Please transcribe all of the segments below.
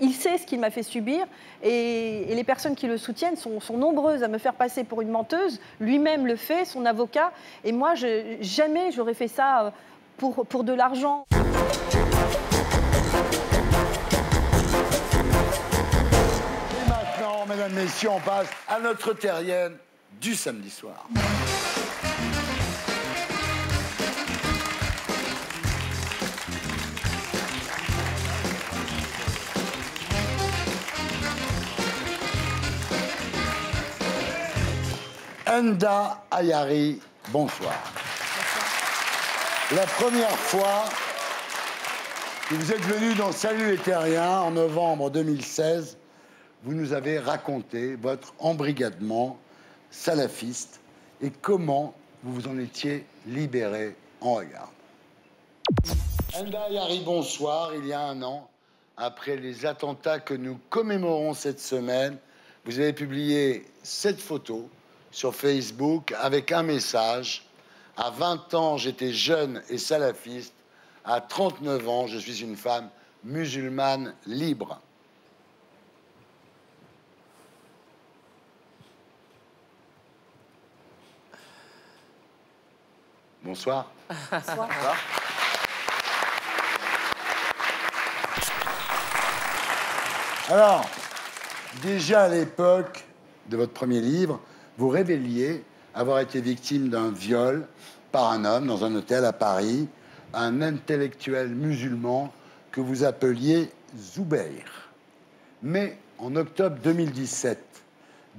il sait ce qu'il m'a fait subir et les personnes qui le soutiennent sont nombreuses à me faire passer pour une menteuse. Lui-même le fait, son avocat. Et moi, jamais j'aurais fait ça pour de l'argent. Et maintenant, mesdames, messieurs, on passe à notre terrienne du samedi soir. Enda Ayari, bonsoir. La première fois que vous êtes venu dans Salut les Terriens en novembre 2016, vous nous avez raconté votre embrigadement salafiste et comment vous vous en étiez libéré. En regarde. Enda Ayari, bonsoir. Il y a un an, après les attentats que nous commémorons cette semaine, vous avez publié cette photo sur Facebook avec un message. À 20 ans, j'étais jeune et salafiste. À 39 ans, je suis une femme musulmane libre. Bonsoir. Bonsoir. Bonsoir. Alors, déjà à l'époque de votre premier livre, vous révéliez avoir été victime d'un viol par un homme dans un hôtel à Paris, un intellectuel musulman que vous appeliez Zoubeir. Mais en octobre 2017,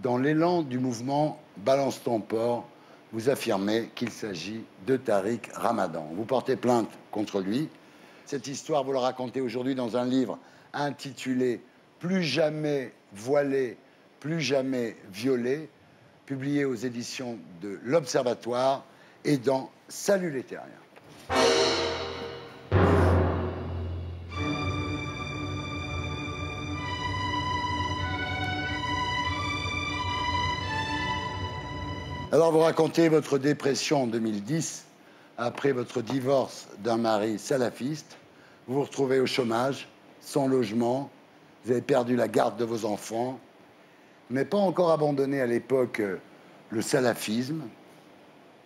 dans l'élan du mouvement Balance ton port, vous affirmez qu'il s'agit de Tariq Ramadan. Vous portez plainte contre lui. Cette histoire, vous la racontez aujourd'hui dans un livre intitulé « Plus jamais voilé, plus jamais violé », publié aux éditions de l'Observatoire et dans Salut les Terriens. Alors, vous racontez votre dépression en 2010, après votre divorce d'un mari salafiste. Vous vous retrouvez au chômage, sans logement, vous avez perdu la garde de vos enfants, mais pas encore abandonné à l'époque le salafisme,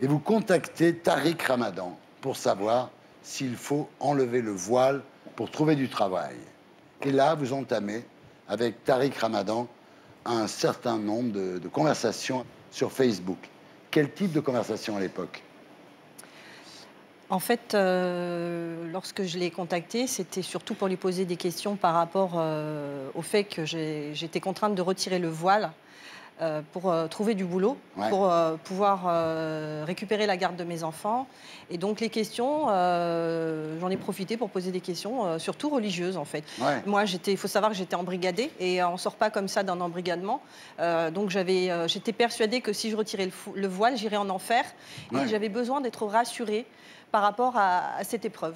et vous contactez Tariq Ramadan pour savoir s'il faut enlever le voile pour trouver du travail. Et là, vous entamez avec Tariq Ramadan un certain nombre de conversations sur Facebook. Quel type de conversation à l'époque? En fait, lorsque je l'ai contacté, c'était surtout pour lui poser des questions par rapport au fait que j'étais contrainte de retirer le voile pour trouver du boulot, Ouais. pour pouvoir récupérer la garde de mes enfants. Et donc les questions, j'en ai profité pour poser des questions, surtout religieuses en fait. Ouais. Moi, il faut savoir que j'étais embrigadée et on ne sort pas comme ça d'un embrigadement. Donc j'étais persuadée que si je retirais le voile, j'irais en enfer. Ouais. Et j'avais besoin d'être rassurée par rapport à cette épreuve.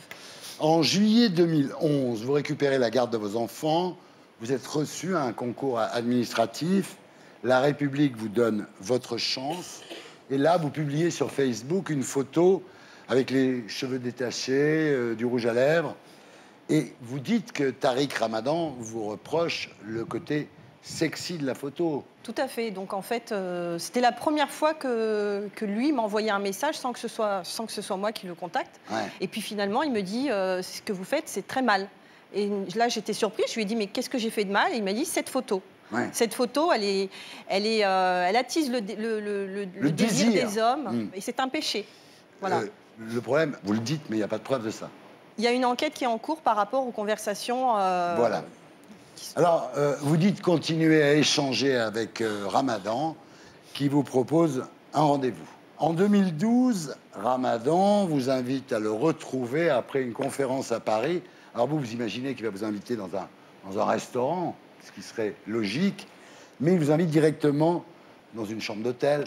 En juillet 2011, vous récupérez la garde de vos enfants, vous êtes reçu à un concours administratif, La République vous donne votre chance, et là, vous publiez sur Facebook une photo avec les cheveux détachés, du rouge à lèvres, et vous dites que Tariq Ramadan vous reproche le côté sexy de la photo. Tout à fait. Donc en fait, c'était la première fois que lui m'envoyait un message sans que ce soit moi qui le contacte. Ouais. Et puis finalement, il me dit ce que vous faites, c'est très mal. Et là, j'étais surprise. Je lui ai dit mais qu'est-ce que j'ai fait de mal? Et il m'a dit cette photo. Ouais. Cette photo, elle attise le désir des hommes. Et c'est un péché. Voilà. Le problème, vous le dites, mais il n'y a pas de preuve de ça. Il y a une enquête qui est en cours par rapport aux conversations. Voilà. Alors, vous dites continuer à échanger avec Ramadan, qui vous propose un rendez-vous. En 2012, Ramadan vous invite à le retrouver après une conférence à Paris. Alors vous imaginez qu'il va vous inviter dans un restaurant, ce qui serait logique, mais il vous invite directement dans une chambre d'hôtel.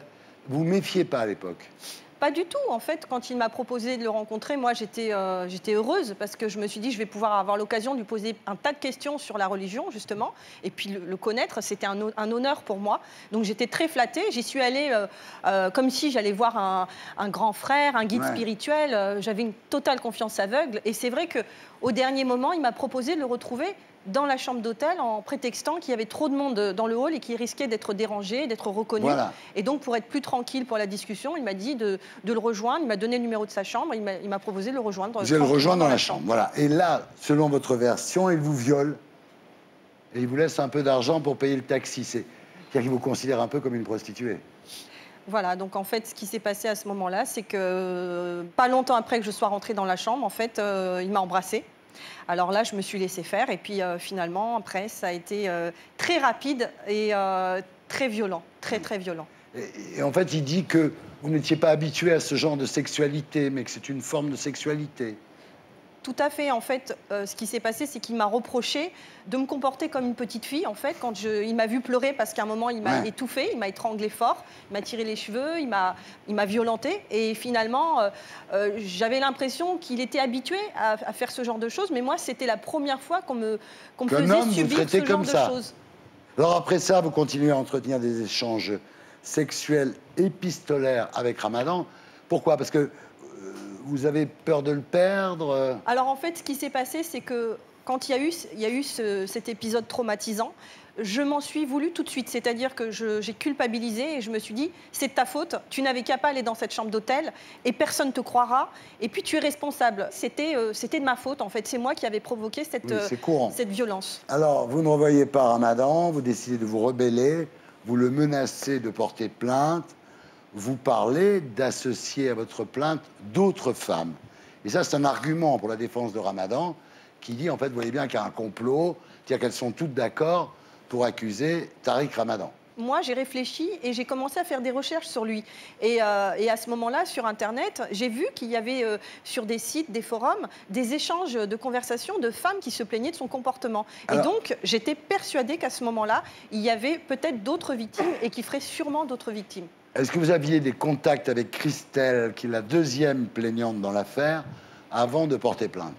Vous vous méfiez pas à l'époque? Pas du tout. En fait, quand il m'a proposé de le rencontrer, moi, j'étais heureuse parce que je me suis dit, je vais pouvoir avoir l'occasion de lui poser un tas de questions sur la religion, justement. Et puis, le connaître, c'était un honneur pour moi. Donc, j'étais très flattée. J'y suis allée comme si j'allais voir un grand frère, un guide spirituel. J'avais une totale confiance aveugle. Et c'est vrai qu'au dernier moment, il m'a proposé de le retrouver dans la chambre d'hôtel en prétextant qu'il y avait trop de monde dans le hall et qu'il risquait d'être dérangé, d'être reconnu. Voilà. Et donc, pour être plus tranquille pour la discussion, il m'a dit de le rejoindre. Il m'a donné le numéro de sa chambre. Il m'a proposé de le rejoindre. Vous allez le rejoindre dans la chambre. Voilà. Et là, selon votre version, il vous viole. Et il vous laisse un peu d'argent pour payer le taxi. C'est-à-dire qu'il vous considère un peu comme une prostituée. Voilà, donc en fait, ce qui s'est passé à ce moment-là, c'est que pas longtemps après que je sois rentrée dans la chambre, en fait, il m'a embrassée. Alors là, je me suis laissée faire et puis finalement, après, ça a été très rapide et très violent, très, très violent. Et en fait, il dit que vous n'étiez pas habitué à ce genre de sexualité, mais que c'est une forme de sexualité. Tout à fait. En fait, ce qui s'est passé, c'est qu'il m'a reproché de me comporter comme une petite fille. En fait, quand il m'a vu pleurer parce qu'à un moment, il m'a étouffée, il m'a étranglée fort, il m'a tiré les cheveux, il m'a violentée. Et finalement, j'avais l'impression qu'il était habitué à faire ce genre de choses. Mais moi, c'était la première fois qu'on me faisait subir ce genre de choses. Alors après ça, vous continuez à entretenir des échanges sexuels épistolaires avec Ramadan. Pourquoi? Parce que vous avez peur de le perdre? Alors en fait, ce qui s'est passé, c'est que quand il y a eu cet épisode traumatisant, je m'en suis voulu tout de suite. C'est-à-dire que j'ai culpabilisé et je me suis dit, c'est de ta faute, tu n'avais qu'à pas aller dans cette chambre d'hôtel et personne ne te croira. Et puis tu es responsable. C'était de ma faute, en fait. C'est moi qui avais provoqué cette violence. Alors, vous ne revoyez pas Ramadan, vous décidez de vous rebeller, vous le menacez de porter plainte. Vous parlez d'associer à votre plainte d'autres femmes. Et ça, c'est un argument pour la défense de Ramadan qui dit, en fait, vous voyez bien qu'il y a un complot, c'est-à-dire qu'elles sont toutes d'accord pour accuser Tariq Ramadan. Moi, j'ai réfléchi et j'ai commencé à faire des recherches sur lui. Et à ce moment-là, sur Internet, j'ai vu qu'il y avait sur des sites, des forums, des échanges de conversations de femmes qui se plaignaient de son comportement. Et donc, j'étais persuadée qu'à ce moment-là, il y avait peut-être d'autres victimes et qu'il ferait sûrement d'autres victimes. Est-ce que vous aviez des contacts avec Christelle, qui est la deuxième plaignante dans l'affaire, avant de porter plainte?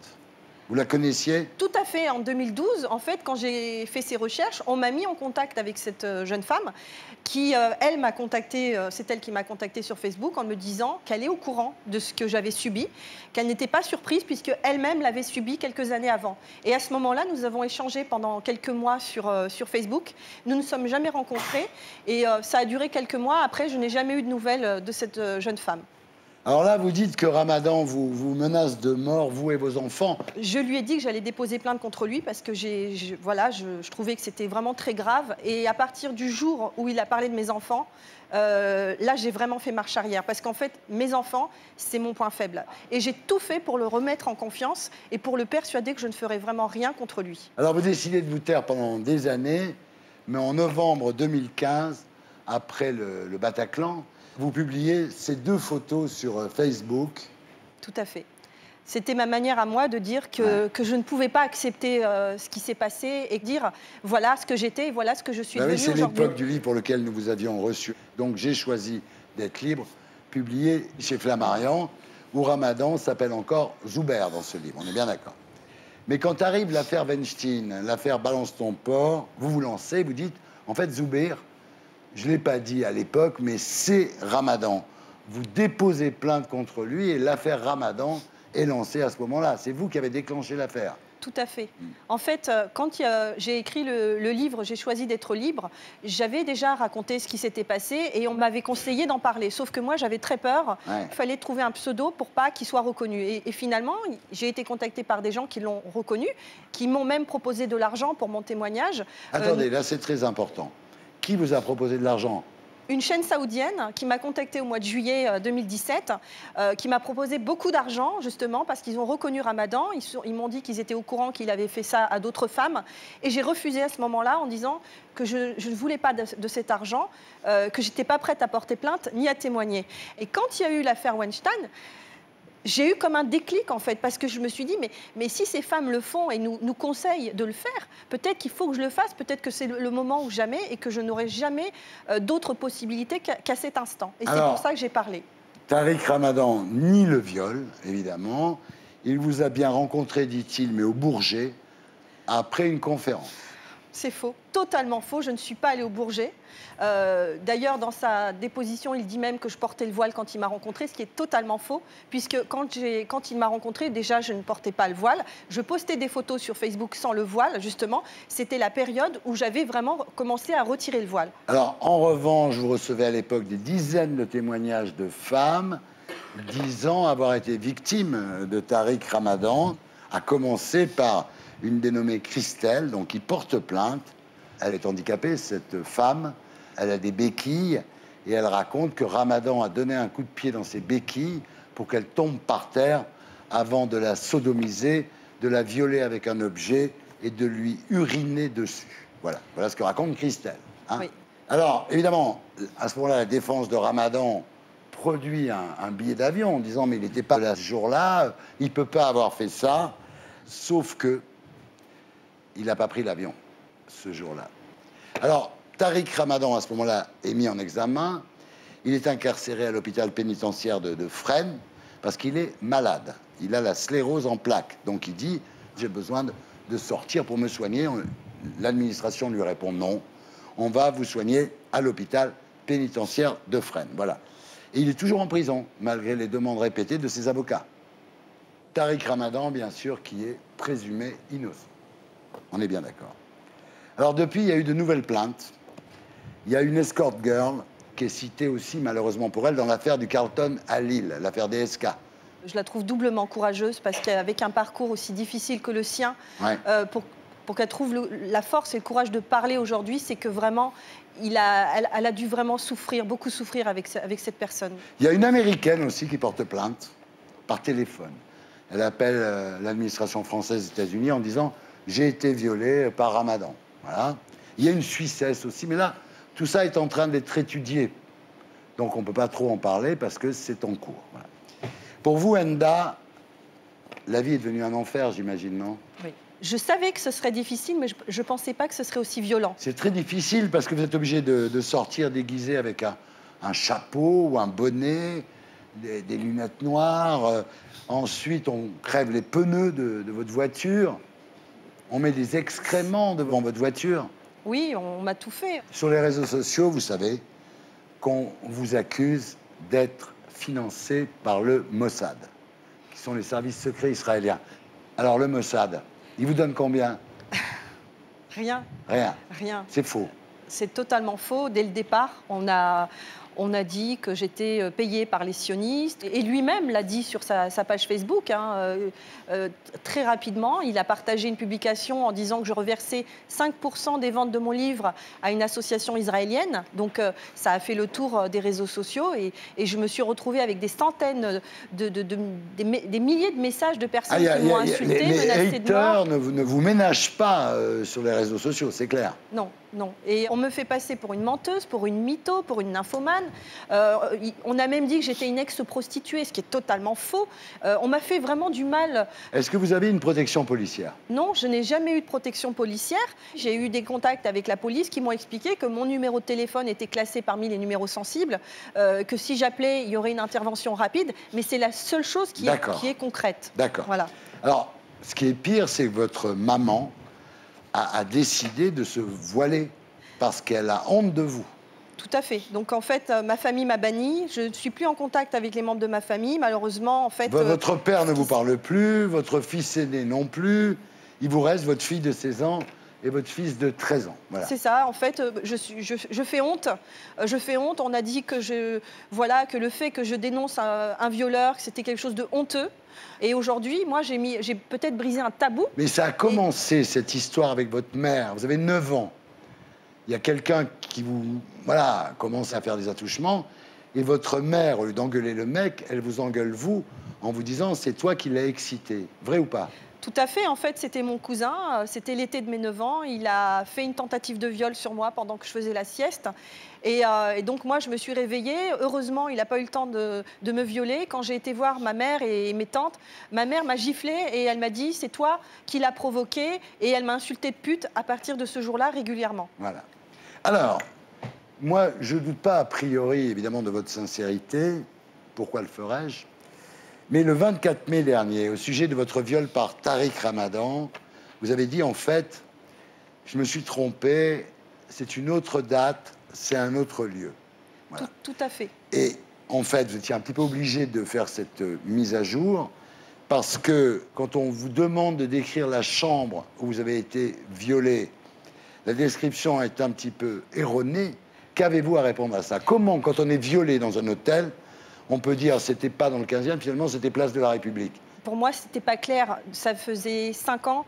Vous la connaissiez? Tout à fait. En 2012, en fait, quand j'ai fait ces recherches, on m'a mis en contact avec cette jeune femme qui, elle, m'a contactée, c'est elle qui m'a contactée sur Facebook en me disant qu'elle est au courant de ce que j'avais subi, qu'elle n'était pas surprise puisque elle-même l'avait subi quelques années avant. Et à ce moment-là, nous avons échangé pendant quelques mois sur Facebook. Nous ne nous sommes jamais rencontrés et ça a duré quelques mois. Après, je n'ai jamais eu de nouvelles de cette jeune femme. Alors là, vous dites que Ramadan vous menace de mort, vous et vos enfants. Je lui ai dit que j'allais déposer plainte contre lui parce que je trouvais que c'était vraiment très grave. Et à partir du jour où il a parlé de mes enfants, là, j'ai vraiment fait marche arrière. Parce qu'en fait, mes enfants, c'est mon point faible. Et j'ai tout fait pour le remettre en confiance et pour le persuader que je ne ferais vraiment rien contre lui. Alors, vous décidez de vous taire pendant des années, mais en novembre 2015, après le Bataclan, vous publiez ces 2 photos sur Facebook. Tout à fait. C'était ma manière à moi de dire que je ne pouvais pas accepter ce qui s'est passé et dire voilà ce que j'étais et voilà ce que je suis devenue aujourd'hui. C'est l'époque du livre pour lequel nous vous avions reçu. Donc j'ai choisi d'être libre, publié chez Flammarion, où Ramadan s'appelle encore Zuber dans ce livre. On est bien d'accord. Mais quand arrive l'affaire Weinstein, l'affaire Balance ton porc, vous vous lancez, vous dites en fait Zuber, je ne l'ai pas dit à l'époque, mais c'est Ramadan. Vous déposez plainte contre lui et l'affaire Ramadan est lancée à ce moment-là. C'est vous qui avez déclenché l'affaire. Tout à fait. En fait, quand j'ai écrit le livre « J'ai choisi d'être libre », j'avais déjà raconté ce qui s'était passé et on m'avait conseillé d'en parler. Sauf que moi, j'avais très peur. Il fallait trouver un pseudo pour pas qu'il soit reconnu. Et finalement, j'ai été contactée par des gens qui l'ont reconnu, qui m'ont même proposé de l'argent pour mon témoignage. Attendez, là, c'est très important. Qui vous a proposé de l'argent? Une chaîne saoudienne qui m'a contactée au mois de juillet 2017, qui m'a proposé beaucoup d'argent, justement, parce qu'ils ont reconnu Ramadan. Ils m'ont dit qu'ils étaient au courant qu'il avait fait ça à d'autres femmes. Et j'ai refusé à ce moment-là en disant que je ne voulais pas de cet argent, que je n'étais pas prête à porter plainte ni à témoigner. Et quand il y a eu l'affaire Weinstein, j'ai eu comme un déclic, en fait, parce que je me suis dit, mais si ces femmes le font et nous conseillent de le faire, peut-être qu'il faut que je le fasse, peut-être que c'est le moment ou jamais, et que je n'aurai jamais d'autres possibilités qu'à cet instant. Et c'est pour ça que j'ai parlé. Tariq Ramadan nie le viol, évidemment. Il vous a bien rencontré, dit-il, mais au Bourget, après une conférence. C'est faux, totalement faux. Je ne suis pas allée au Bourget. D'ailleurs, dans sa déposition, il dit même que je portais le voile quand il m'a rencontrée, ce qui est totalement faux, puisque quand il m'a rencontrée, déjà, je ne portais pas le voile. Je postais des photos sur Facebook sans le voile, justement. C'était la période où j'avais vraiment commencé à retirer le voile. Alors, en revanche, vous recevez à l'époque des dizaines de témoignages de femmes disant avoir été victimes de Tariq Ramadan, à commencer par une dénommée Christelle, donc qui porte plainte. Elle est handicapée, cette femme. Elle a des béquilles et elle raconte que Ramadan a donné un coup de pied dans ses béquilles pour qu'elle tombe par terre avant de la sodomiser, de la violer avec un objet et de lui uriner dessus. Voilà, voilà ce que raconte Christelle. Hein. Oui. Alors, évidemment, à ce moment-là, la défense de Ramadan produit un billet d'avion en disant « mais il n'était pas là ce jour-là, il ne peut pas avoir fait ça ». Sauf que il n'a pas pris l'avion ce jour-là. Alors, Tariq Ramadan, à ce moment-là, est mis en examen. Il est incarcéré à l'hôpital pénitentiaire de Fresnes parce qu'il est malade. Il a la sclérose en plaques. Donc il dit « j'ai besoin de sortir pour me soigner ». L'administration lui répond « non, on va vous soigner à l'hôpital pénitentiaire de Fresnes ». Voilà. Et il est toujours en prison, malgré les demandes répétées de ses avocats. Tariq Ramadan, bien sûr, qui est présumé innocent. On est bien d'accord. Alors depuis, il y a eu de nouvelles plaintes. Il y a une escort girl qui est citée aussi, malheureusement pour elle, dans l'affaire du Carlton à Lille, l'affaire DSK. Je la trouve doublement courageuse parce qu'avec un parcours aussi difficile que le sien, Ouais. Pour qu'elle trouve la force et le courage de parler aujourd'hui, c'est que vraiment, elle a dû vraiment souffrir, beaucoup souffrir avec cette personne. Il y a une Américaine aussi qui porte plainte par téléphone. Elle appelle l'administration française des États-Unis en disant « j'ai été violée par Ramadan ». Voilà. Il y a une Suissesse aussi, mais là, tout ça est en train d'être étudié. Donc on ne peut pas trop en parler parce que c'est en cours. Voilà. Pour vous, Enda, la vie est devenue un enfer, j'imagine, non? Oui. Je savais que ce serait difficile, mais je ne pensais pas que ce serait aussi violent. C'est très difficile parce que vous êtes obligé de sortir déguisé avec un chapeau ou un bonnet, des lunettes noires. Ensuite, on crève les pneus de votre voiture. On met des excréments devant votre voiture. Oui, on m'a tout fait. Sur les réseaux sociaux, vous savez qu'on vous accuse d'être financé par le Mossad, qui sont les services secrets israéliens. Alors, le Mossad, il vous donne combien? Rien. Rien. Rien. C'est faux. C'est totalement faux. Dès le départ, on a dit que j'étais payée par les sionistes. Et lui-même l'a dit sur sa page Facebook. Très rapidement, il a partagé une publication en disant que je reversais 5% des ventes de mon livre à une association israélienne. Donc, ça a fait le tour des réseaux sociaux. Et je me suis retrouvée avec des centaines, des milliers de messages de personnes qui m'ont insultée, menacée de mort. Les haters ne vous ménagent pas sur les réseaux sociaux, c'est clair. Non, non. Et on me fait passer pour une menteuse, pour une mytho, pour une nymphomane. On a même dit que j'étais une ex-prostituée, ce qui est totalement faux. On m'a fait vraiment du mal. Est-ce que vous avez une protection policière? Non, je n'ai jamais eu de protection policière. J'ai eu des contacts avec la police qui m'ont expliqué que mon numéro de téléphone était classé parmi les numéros sensibles, que si j'appelais, il y aurait une intervention rapide. Mais c'est la seule chose qui est concrète. D'accord. Voilà. Alors, ce qui est pire, c'est que votre maman a décidé de se voiler parce qu'elle a honte de vous. Tout à fait. Donc, en fait, ma famille m'a bannie. Je ne suis plus en contact avec les membres de ma famille. Malheureusement, en fait... Votre père ne vous parle plus, votre fils aîné non plus. Il vous reste votre fille de 16 ans et votre fils de 13 ans. Voilà. C'est ça. En fait, je fais honte. Je fais honte. On a dit que que le fait que je dénonce un violeur, que c'était quelque chose de honteux. Et aujourd'hui, moi, j'ai peut-être brisé un tabou. Mais ça a commencé, cette histoire, avec votre mère. Vous avez 9 ans. Il y a quelqu'un qui vous commence à faire des attouchements, et votre mère, au lieu d'engueuler le mec, elle vous engueule vous, en vous disant « c'est toi qui l'as excité ». Vrai ou pas? Tout à fait. En fait, c'était mon cousin. C'était l'été de mes 9 ans. Il a fait une tentative de viol sur moi pendant que je faisais la sieste. Et donc, moi, je me suis réveillée. Heureusement, il n'a pas eu le temps de me violer. Quand j'ai été voir ma mère et mes tantes, ma mère m'a giflé et elle m'a dit « c'est toi qui l'as provoqué ». Et elle m'a insulté de pute à partir de ce jour-là régulièrement. Voilà. Alors, moi, je ne doute pas a priori, évidemment, de votre sincérité. Pourquoi le ferais-je? Mais le 24 mai dernier, au sujet de votre viol par Tariq Ramadan, vous avez dit, en fait, je me suis trompé, c'est une autre date, c'est un autre lieu. Voilà. Tout à fait. Et en fait, vous étiez un petit peu obligé de faire cette mise à jour parce que quand on vous demande de décrire la chambre où vous avez été violé, la description est un petit peu erronée. Qu'avez-vous à répondre à ça? Comment, quand on est violé dans un hôtel, on peut dire c'était pas dans le 15e, finalement c'était place de la République? Pour moi, c'était pas clair. Ça faisait 5 ans.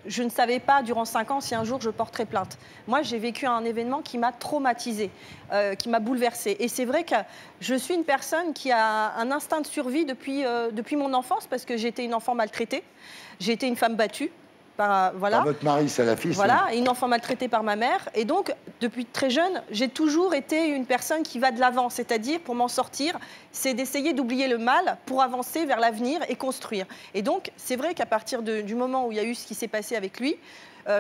Je ne savais pas, durant 5 ans, si un jour je porterais plainte. Moi, j'ai vécu un événement qui m'a traumatisée, qui m'a bouleversée. Et c'est vrai que je suis une personne qui a un instinct de survie depuis mon enfance, parce que j'ai été une enfant maltraitée. J'ai été une femme battue. Voilà. Par votre mari, c'est la fille. Voilà, et une enfant maltraitée par ma mère. Et donc, depuis très jeune, j'ai toujours été une personne qui va de l'avant. C'est-à-dire, pour m'en sortir, c'est d'essayer d'oublier le mal pour avancer vers l'avenir et construire. Et donc, c'est vrai qu'à partir du moment où il y a eu ce qui s'est passé avec lui,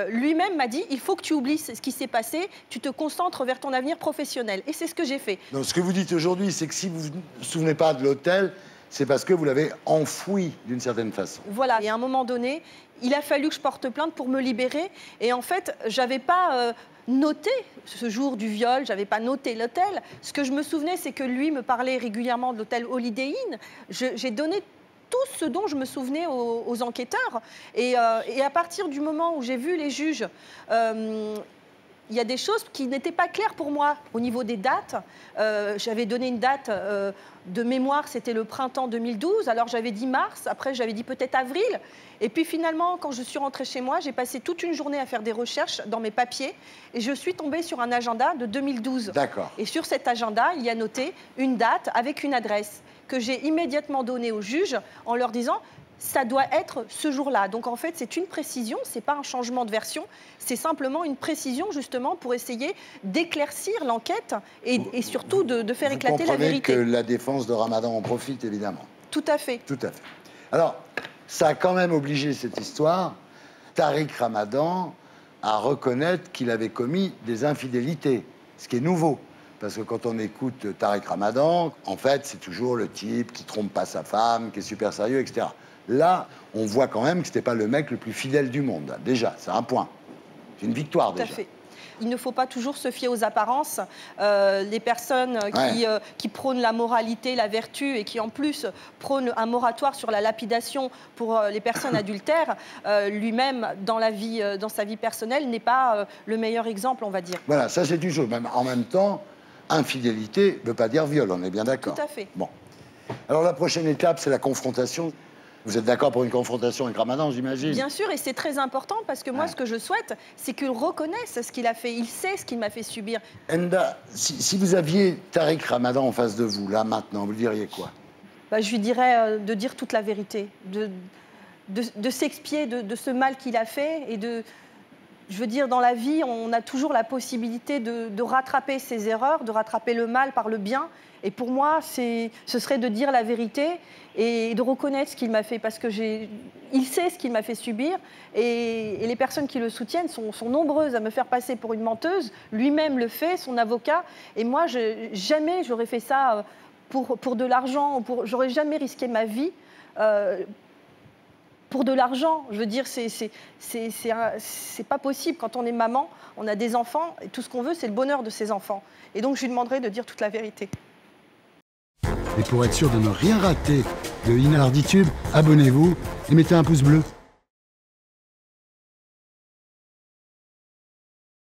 lui-même m'a dit, il faut que tu oublies ce qui s'est passé, tu te concentres vers ton avenir professionnel. Et c'est ce que j'ai fait. Donc, ce que vous dites aujourd'hui, c'est que si vous ne vous souvenez pas de l'hôtel, c'est parce que vous l'avez enfoui d'une certaine façon. Voilà, et à un moment donné, il a fallu que je porte plainte pour me libérer. Et en fait, je n'avais pas noté ce jour du viol, je n'avais pas noté l'hôtel. Ce que je me souvenais, c'est que lui me parlait régulièrement de l'hôtel Holiday Inn. J'ai donné tout ce dont je me souvenais aux enquêteurs. Et à partir du moment où j'ai vu les juges, il y a des choses qui n'étaient pas claires pour moi au niveau des dates. J'avais donné une date de mémoire, c'était le printemps 2012. Alors j'avais dit mars, après j'avais dit peut-être avril. Et puis finalement, quand je suis rentrée chez moi, j'ai passé toute une journée à faire des recherches dans mes papiers. Et je suis tombée sur un agenda de 2012. D'accord. Et sur cet agenda, il y a noté une date avec une adresse que j'ai immédiatement donnée aux juges en leur disant... ça doit être ce jour-là. Donc en fait, c'est une précision, ce n'est pas un changement de version, c'est simplement une précision justement pour essayer d'éclaircir l'enquête et surtout de faire éclater la vérité. Vous comprenez que la défense de Ramadan en profite, évidemment. Tout à fait. Tout à fait. Alors, ça a quand même obligé cette histoire, Tariq Ramadan, à reconnaître qu'il avait commis des infidélités, ce qui est nouveau. Parce que quand on écoute Tariq Ramadan, en fait, c'est toujours le type qui trompe pas sa femme, qui est super sérieux, etc. Là, on voit quand même que ce n'était pas le mec le plus fidèle du monde. Déjà, c'est un point. C'est une victoire, déjà. Tout à fait. Il ne faut pas toujours se fier aux apparences. Les personnes qui prônent la moralité, la vertu et qui, en plus, prônent un moratoire sur la lapidation pour les personnes adultères, lui-même, dans sa vie personnelle, n'est pas le meilleur exemple, on va dire. Voilà, ça, c'est une chose. Même, en même temps, infidélité ne veut pas dire viol, on est bien d'accord. Tout à fait. Bon. Alors, la prochaine étape, c'est la confrontation. Vous êtes d'accord pour une confrontation avec Ramadan, j'imagine? Bien sûr, et c'est très important parce que moi, ce que je souhaite, c'est qu'il reconnaisse ce qu'il a fait. Il sait ce qu'il m'a fait subir. Enda, si vous aviez Tariq Ramadan en face de vous, là, maintenant, vous diriez quoi? Je lui dirais de dire toute la vérité, de s'expier de ce mal qu'il a fait et je veux dire, dans la vie, on a toujours la possibilité de rattraper ses erreurs, de rattraper le mal par le bien. Et pour moi, ce serait de dire la vérité et de reconnaître ce qu'il m'a fait. Parce que il sait ce qu'il m'a fait subir. Et les personnes qui le soutiennent sont nombreuses à me faire passer pour une menteuse. Lui-même le fait, son avocat. Et moi, jamais j'aurais fait ça pour de l'argent. J'aurais jamais risqué ma vie pour de l'argent. Je veux dire, c'est pas possible. Quand on est maman, on a des enfants, et tout ce qu'on veut, c'est le bonheur de ses enfants. Et donc, je lui demanderai de dire toute la vérité. Et pour être sûr de ne rien rater de Inarditube, abonnez-vous et mettez un pouce bleu.